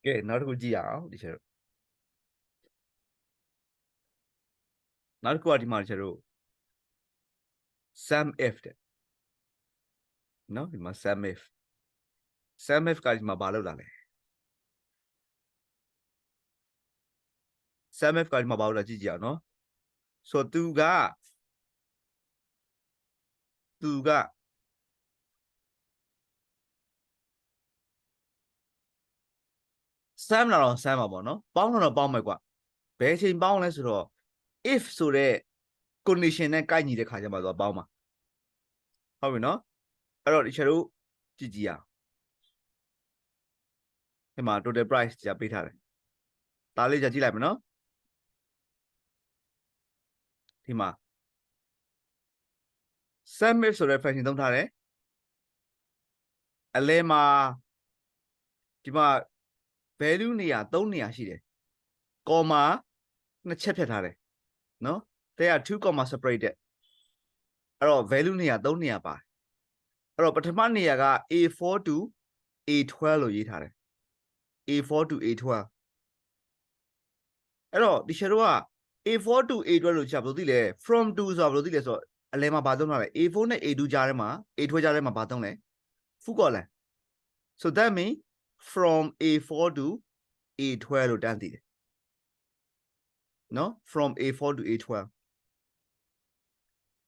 Okay, not good out, teacher. Not good teacher. SumIF. No, it must SumIF. SumIF ka ma balo la le. SumIF ka ma balo la ji no. So tu ga Sam လာတော့ Sam ပါပေါ့နော်ပေါင်းတော့ပေါင်းမယ်ကွာဘယ်ချိန်ပေါင်းလဲဆိုတော့ if ဆိုတဲ့ condition နဲ့ကိုက်ညီတဲ့ခါကျမှဆိုတော့ပေါင်းမှာဟုတ်ပြီနော်အဲ့တော့ဒီချက်တို့ကြည့်ကြည့်ရအောင်ဒီမှာ total price ကြာပေးထားတယ်ဒါလေးကြာကြည့်လိုက်မယ်နော်ဒီမှာ SumIF ဆိုတဲ့ function သုံးထားတယ်အလဲမှာဒီမှာ value နေရာ3နေရာရှိတယ် comma နှစ်ချက်ဖြတ်ထားတယ်နော် there are 2 comma separated အဲ့တော့ value နေရာ3နေရာပါတယ်အဲ့တော့ပထမနေရာက A4 to A12 လို့ရေးထားတယ် A4 to A12 အဲ့တော့ဒီချက်တို့က A4 to A12 လို့ချက်ဘယ်လိုသိလဲ from to ဆိုတာဘယ်လိုသိလဲဆိုတော့အလဲမှာဘာသုံးထားလဲ A4 နဲ့ A2 ကြားထဲမှာ A12 ကြားထဲမှာဘာသုံးလဲ full column so that means from A4 to A12 လို့တန်းသိတယ်နော် from A4 to A12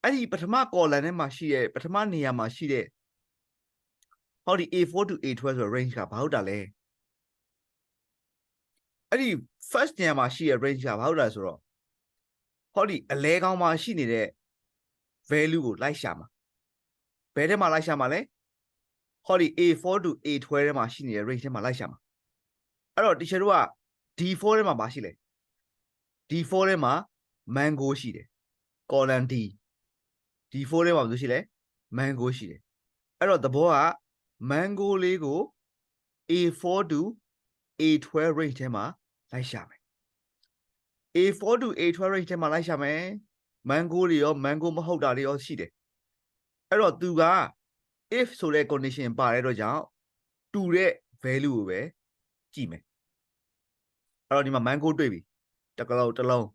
အဲ့ဒီပထမ column ထဲမှာရှိတဲ့ပထမနေရာမှာရှိတဲ့ဟောဒီ A4 to A12 ဆိုတော့ range ကဘာဟုတ်တာလဲအဲ့ဒီ first နေရာမှာရှိတဲ့ range ကဘာဟုတ်တာဆိုတော့ဟောဒီအလဲကောင်းမှာရှိနေတဲ့ value ကိုလိုက်ရှာမှာဘယ်ထဲမှာလိုက်ရှာမှာလဲဟောဒီ A4 to A12 ထဲမှာရှိနေတဲ့ range ထဲမှာလိုက်ရှာမှာအဲ့တော့ teacher တို့က D4 ထဲမှာရှိလဲ D4 ထဲမှာ mango ရှိတယ် column D D4 ထဲမှာဘာလို့ရှိလဲ mango ရှိတယ်အဲ့တော့သဘောက mango လေးကို A4 to A12 range ထဲမှာလိုက်ရှာမယ် A4 to A12 range ထဲမှာလိုက်ရှာမယ် mango တွေရော mango မဟုတ်တာတွေရောရှိတယ်အဲ့တော့သူက if ဆိုတဲ့ condition ပါတဲ့တော့ကြောင့်တူတဲ့ value ကိုပဲကြည့်မယ်အဲ့တော့ဒီမှာ mango တွေ့ပြီတစ်လုံး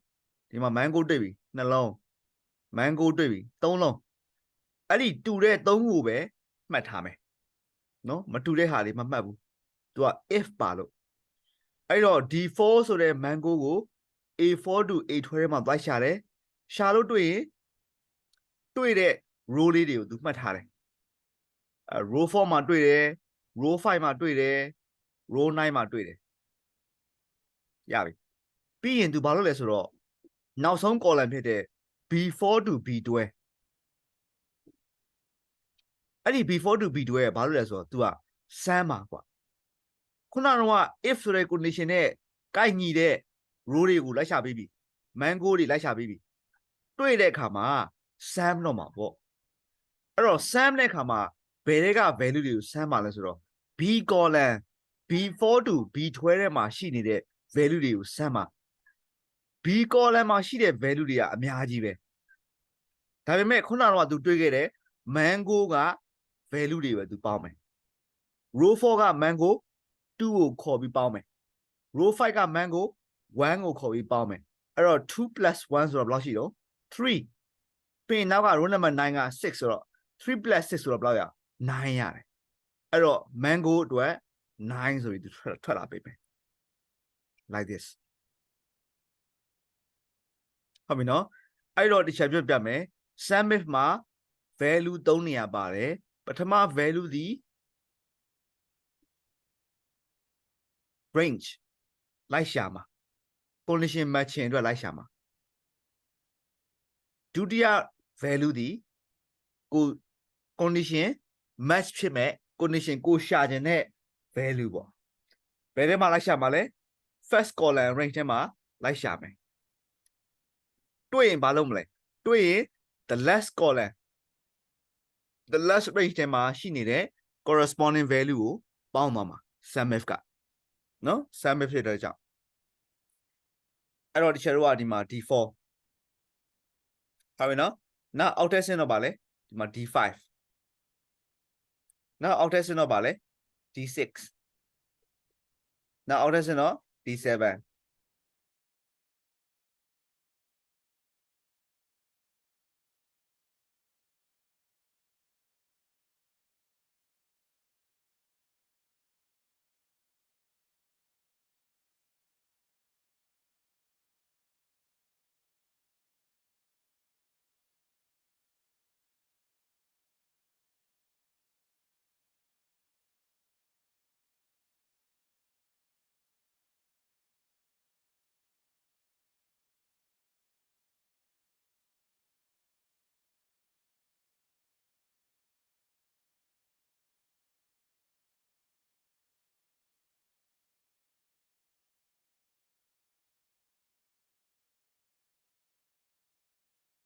ဒီမှာ mango တွေ့ပြီနှလုံး mango တွေ့ပြီသုံးလုံးအဲ့ဒီတူတဲ့3ခုကိုပဲမှတ်ထားမယ်နော်မတူတဲ့ဟာလေးမမှတ်ဘူးသူက if ပါလို့အဲ့တော့ D4 ဆိုတဲ့ mango ကို A4 to A12 ထဲမှာသွားရှာတယ်ရှာလို့တွေ့ရင်တွေ့တဲ့ row လေးတွေကိုသူမှတ်ထားတယ်row 4မှာတွေ့တယ် row 5မှာတွေ့တယ် row 9မှာတွေ့တယ်ရပြီပြီးရင်သူဘာလုပ်လဲဆိုတော့နောက်ဆုံး column ဖြစ်တဲ့ B4 to B12 အဲ့ဒီ B4 to B12 ကဘာလုပ်လဲဆိုတော့သူက sum ပါကွာခုနကတော့ if ဆိုတဲ့ condition နဲ့ကိုက်ညီတဲ့ row တွေကိုလိုက်ရှာပေးပြီ mango တွေလိုက်ရှာပေးပြီတွေ့တဲ့အခါမှာ sum တော့မှာပေါ့အဲ့တော့ sum တဲ့အခါမှာဘယ်တွေက value တွေကို sum ပါလဲဆိုတော့ B column B4 to B12 ထဲမှာရှိနေတဲ့ value တွေကို sum ပါ B column မှာရှိတဲ့ value တွေကအများကြီးပဲဒါပေမဲ့ခုနကတော့သူတွေ့ခဲ့တဲ့ mango က value တွေပဲသူပေါင်းမယ် row 4က mango 2ကိုခေါ်ပြီးပေါင်းမယ် row 5က mango 1ကိုခေါ်ပြီးပေါင်းမယ်အဲ့တော့2 plus 1ဆိုတော့ဘယ်လောက်ရှိတော့3ပြီးရင်နောက်က row number 9က6ဆိုတော့3 plus 6ဆိုတော့ဘယ်လောက်ရ9ရတယ်အဲ့တော့ mango အတွက်9ဆိုပြီးသူထွက်လာပေးမယ် like this ဟုတ်ပြီနော်အဲ့တော့တစ်ချက်ပြပြမယ် SumIF မှာ value 3နေရာပါတယ်ပထမ value သည် range လိုက်ရှာမှာ condition matching အတွက်လိုက်ရှာမှာဒုတိယ value သည်ကို condition match ဖြစ်မဲ့ condition ကိုရှာခြင်းတဲ့ value ပေါ့ဘယ်ထဲမှာလိုက်ရှာမှာလဲ first column range ထဲမှာလိုက်ရှာမယ်တွေ့ရင်ဘာလုပ်မလဲတွေ့ရင် the last column the last range ထဲမှာရှိနေတဲ့ corresponding value ကိုပေါင်းသွားမှာ SumIF ကနော် SumIF ဖြစ်တဲ့ကြောင့်အဲ့တော့ဒီချက်တို့ကဒီမှာ D4 ဟုတ်ပြီနော်နောက်အောက်ထပ်ဆင်းတော့ပါလေဒီမှာ D5 နောက်အောက်ထပ်ဆင်းတော့ပါလေ D6 Now out is no D7.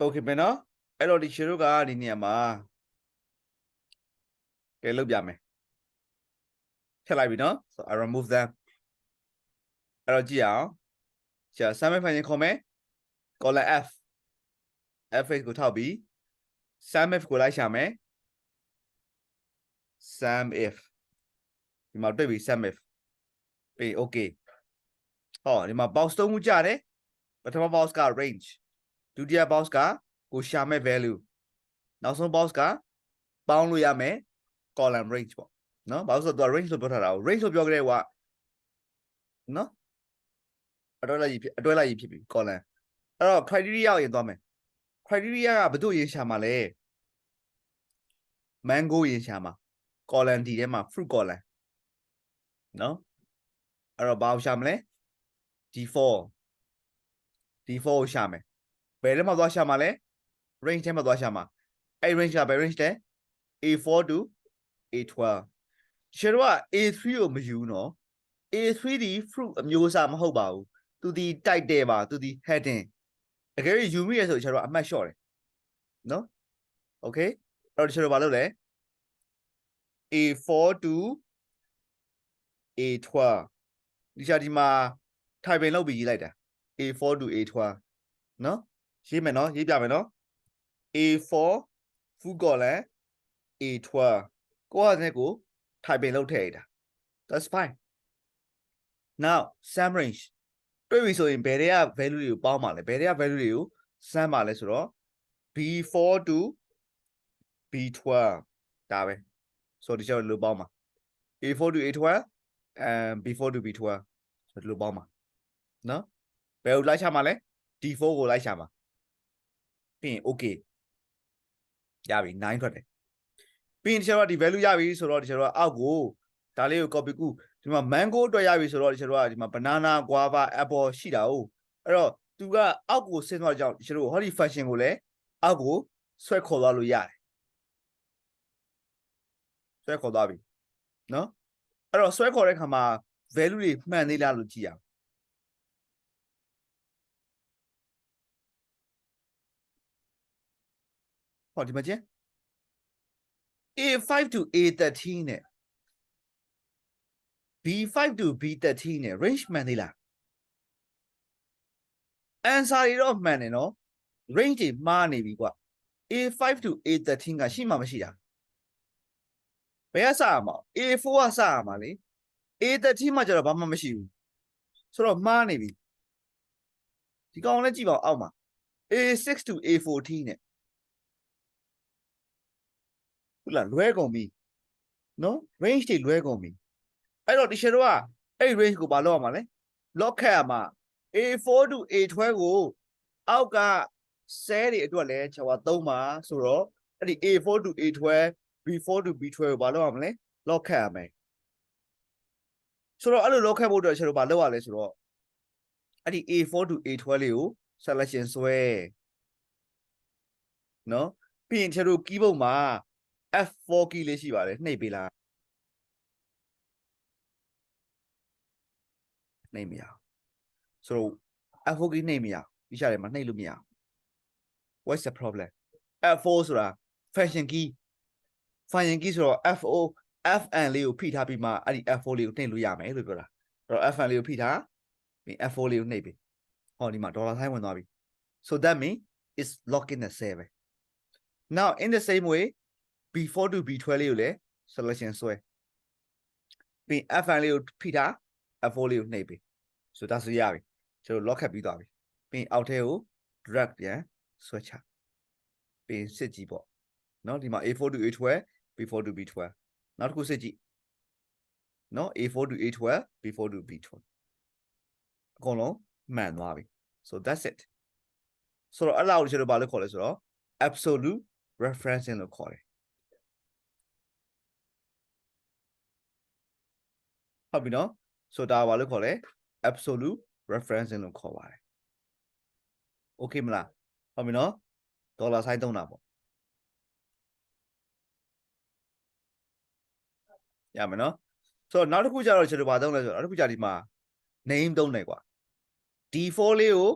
Okay, but no, I don't teach you guys in here, ma. Okay, look, yeah, me. Shall I be no? So I remove them. I don't know. So some find comment. Call it F. F is go to B. Some if go like shame. Some if. You might be some if. Be okay. Oh, you might bounce to mujare. But my bounce got range. Do the bounce got go shame value. Now some bounce got bound with yame. Call them range. No, bounce the range to put her out. Range of your grade what? No, I don't like you. I don't like you. Call them. Oh, criteria in domain. Criteria ဘယ်သူရေးရှာမှာလဲ mango ရေးရှာမှာ column D ထဲမှာ fruit column နော်အဲ့တော့ဘာကိုရှာမလဲ D4 ကိုရှာမယ်ဘယ်ထဲမှာသွားရှာမှာလဲ range ထဲမှာသွားရှာမှာအဲ့ range ကဘယ် range လဲ A4 to A12 ကျွန်တော်က A3 ကိုမယူနော် A3 ဒီ fruit အမျိုးအစားမဟုတ်ပါဘူးသူဒီ title ပါသူဒီ heading တကယ်ယူမိရဆိုကျွန်တော်အမှတ်လျှော့တယ်နော် okay အဲ့တော့ကျွန်တော်ဘာလုပ်လဲ A4 to A12 ဒီချာဒီမှာ typing လုပ်ပြီးရေးလိုက်တာ A4 to A12 နော်ရေးမယ်နော်ရေးပြမယ်နော် A4 full column A12 ကိုယ့်ဟာနဲ့ကို typing လုပ်ထည့်လိုက်တာ that's fine now sum range တွေ့ပြီဆိုရင်ဘယ်တွေက value တွေကိုပေါင်းပါလဲဘယ်တွေက value တွေကို sum ပါလဲဆိုတော့ B4 to B12 ဒါပဲဆိုတော့ဒီချက်လို့ပေါင်းပါ A4 to A12 and B4 to B12 ဆိုတော့ဒီလိုပေါင်းပါနော်ဘယ်ကိုလိုက်ချမှာလဲ D4 ကိုလိုက်ချမှာပြီးရင် okay ရပြီ9ထွက်တယ်ပြီးရင်ဒီချက်တော့ဒီ value ရပြီဆိုတော့ဒီချက်တော့အောက်ကိုဒါလေးကို copy ကူဒီမှာ mango အတွက်ရပြီဆိုတော့ဒီချက်တော့ဒီမှာ banana guava apple ရှိတာ哦အဲ့တော့သူကအောက်ကိုဆင်းသွားကြအောင်ဒီချက်တော့ဟောဒီ function ကိုလည်းအောက်ကိုဆွဲခေါ်သွားလို့ရတယ်ဆွဲခေါ်သွားပြီနော်အဲ့တော့ဆွဲခေါ်တဲ့ခါမှာ value တွေမှန်သေးလားလို့ကြည့်ရအောင်ဟောဒီမှာကျင်း A5 to A13 နဲ့ B5 to B13 နဲ့ range မှန်သေးလား answer တွေတော့မှန်တယ်နော် range တွေမှားနေပြီကွာ A5 to A13 ကရှိမှမရှိတာဘယ်ကစရမှာ A4 ကစရမှာလေ A13 မှာကျတော့ဘာမှမရှိဘူးဆိုတော့မှားနေပြီဒီကောင်လည်းကြည့်ပါဦးအောက်မှာ A6 to A14 နဲ့ဟုတ်လားလွဲကုန်ပြီနော် range တွေလွဲကုန်ပြီအဲ့တော့ဒီရှယ်တော့ကအဲ့ range ကိုဘာလုပ်ရမှာလဲ lock ခတ်ရမှာ A4 to A12 ကိုအောက်ကဆဲတွေအတွက်လဲကျွန်တော်သုံးပါဆိုတော့အဲ့ဒီ A4 to A12 B4 to B12 ကိုဘာလုပ်ရမလဲ lock ခတ်ရမယ်ဆိုတော့အဲ့လို lock ခတ်ဖို့အတွက်ကျွန်တော်ဘာလုပ်ရလဲဆိုတော့အဲ့ဒီ A4 to A12 လေးကို selection ဆွဲနော်ပြီးရင်ကျွန်တော် keyboard မှာ F4 key လေးရှိပါတယ်နှိပ်ပေးလားနှိပ်မရအောင်ဆိုတော့ F4 key နှိပ်မရအောင်ဒီရှာတယ်မှာနှိပ်လို့မရအောင် what's the problem F4 ဆိုတာ function key ဆိုတော့ F4 FN လေးကိုဖိထားပြီးမှအဲ့ဒီ F4 လေးကိုနှိပ်လို့ရမယ်လို့ပြောတာအဲ့တော့ FN လေးကိုဖိထားပြီး F4 လေးကိုနှိပ်ပြီဟောဒီမှာ dollar sign ဝင်သွားပြီ so that means it's locking the cell now in the same way B4 to B12 လေးကိုလည်း selection ဆွဲပြီး FN လေးကိုဖိထား F4 လေးကိုနှိပ်ပြီဆိုဒါဆိုရပြီကျွန်တော် lock ခတ်ပြီးသွားပြီပြီးအောက်ထဲကို drag ပြန်ဆွဲချပြီးစစ်ကြည့်ပေါ့နော်ဒီမှာ A4 to A12 B4 to B12 နောက်တစ်ခုစစ်ကြည့်နော် A4 to A12 B4 to B12 အကုန်လုံးမှန်သွားပြီ so that's it ဆိုတော့အဲ့လောက်ကျွန်တော်ဘာလို့ခေါ်လဲဆိုတော့ absolute referencing လို့ခေါ်တယ်ဟုတ်ပြီနော်ဆိုတော့ဒါဘာလို့ခေါ်လဲ absolute referencing လို့ခေါ်ပါတယ် okay မလားဟုတ်ပြီနော်ဒေါ်လာဆိုင်သုံးတာပေါ့ရမယ်နော်ဆိုတော့နောက်တစ်ခုကျတော့ကျွန်တော်ဘာသုံးလဲဆိုတော့နောက်တစ်ခုကျဒီမှာ name သုံးတယ်ကွာ D4 လေးကို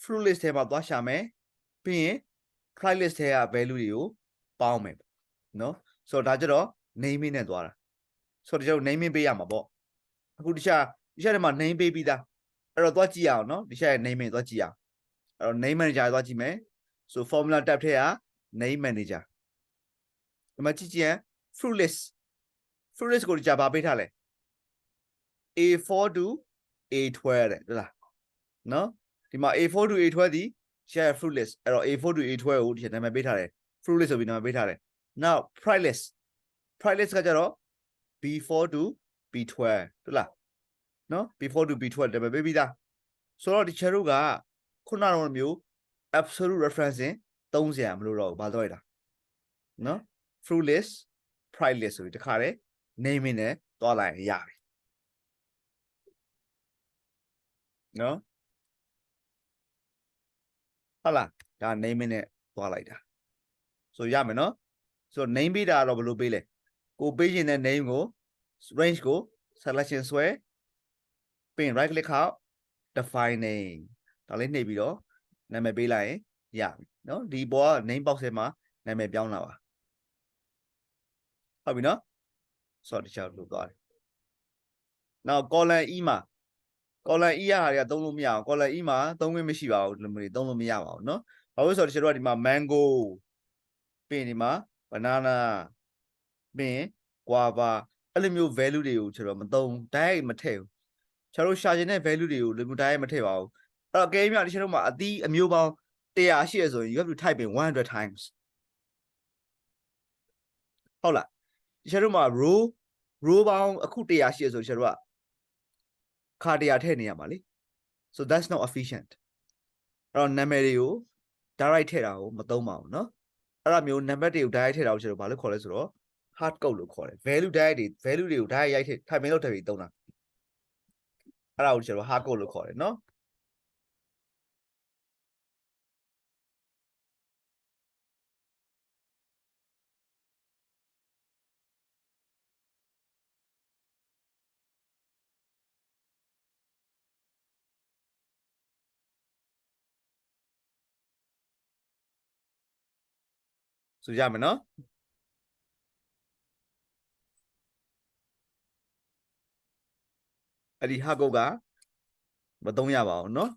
fruit list ထဲမှာသွားရှာမယ်ပြီးရင် try list ထဲက value တွေကိုပေါင်းမယ်နော်ဆိုတော့ဒါကျတော့ naming နဲ့သွားတာဆိုတော့ကျွန်တော် naming ပေးရမှာပေါ့အခုတခြားထဲမှာ name ပေးပြီးသားအဲ့တော့သွားကြည့်အောင်နော်ဒီရဲ့ naming သွားကြည့်အောင်အဲ့တော့ name manager သွားကြည့်မယ်ဆို formula tab ထဲက name manager ဒီမှာကြည့်ကြည့် fruit list ကိုကြာဘာပေးထားလဲ A4 to A12 တဲ့ဟုတ်လားနော်ဒီမှာ A4 to A12 ဒီရှာ fruit list အဲ့တော့ A4 to A12 ကိုဒီနာမည်ပေးထားတယ် fruit list ဆိုပြီးနာမည်ပေးထားတယ် now price list ကကြတော့ B4 to B12 ဟုတ်လားနော် B4 to B12 နာမည်ပေးပြီးသားဆိုတော့ဒီချာတို့ကခုနကတော့မျိုး absolute referencing သုံးစရာမလိုတော့ဘူးဘာလို့လဲနော် fruit list price list ဆိုပြီးတခါတည်း naming နဲ့တွားလိုက်ရပြီနော်ဟုတ်လားဒါ naming နဲ့တွားလိုက်တာဆိုရမယ်နော်ဆိုတော့ name ပေးတာတော့ဘယ်လိုပေးလဲကိုပေးရင်တဲ့ name ကို range ကို selection ဆွဲပြီးရင် right click ခောက် define name ဒါလေးနှိပ်ပြီးတော့နာမည်ပေးလိုက်ရင်ရပြီနော်ဒီပေါ်က name box ထဲမှာနာမည်ပြောင်းလာပါဟုတ်ပြီနော်ဆိုတော့တခြားလို့သွားတယ်နောက် column E မှာ column E ရတာတွေကသုံးလို့မရအောင် column E မှာသုံးခွင့်မရှိပါဘူးသုံးလို့မရပါဘူးเนาะဘာလို့ဆိုတော့ကျွန်တော်ကဒီမှာ mango ပြီးရင်ဒီမှာ banana ပြီးရင် guava အဲ့လိုမျိုး value တွေကိုကျွန်တော်မသုံး direct မထည့်ဘူးကျွန်တော်ရှာချင်တဲ့ value တွေကိုလူမျိုး direct မထည့်ပါဘူးအဲ့တော့ game မှာဒီကျွန်တော်မှာအသီးအမျိုးပေါင်း100ရှိရဆိုရင် you have to type in 100 times ဟုတ်လားကျွန်တော်မှာ row ပေါင်းအခု100ရှိရဆိုကျွန်တော်ကခါ100ထည့်နေရမှာလေ so that's not efficient အဲ့တော့ နာမည်တွေကို direct ထည့်တာကိုမသုံးပါဘူးเนาะအဲ့ဒါမျိုး number တွေကို direct ထည့်တာကိုကျွန်တော်ဘာလို့ခေါ်လဲဆိုတော့ hard code လို့ခေါ်တယ် value direct တွေ value တွေကို direct ရိုက်ထည့် typing လုပ်ထည့်ပြီးသုံးတာအဲ့ဒါကိုကျွန်တော် hard code လို့ခေါ်တယ်เนาะဆိုရမယ်เนาะအဲ့ဒီ hard code ကမသုံးရပါဘူးเนาะ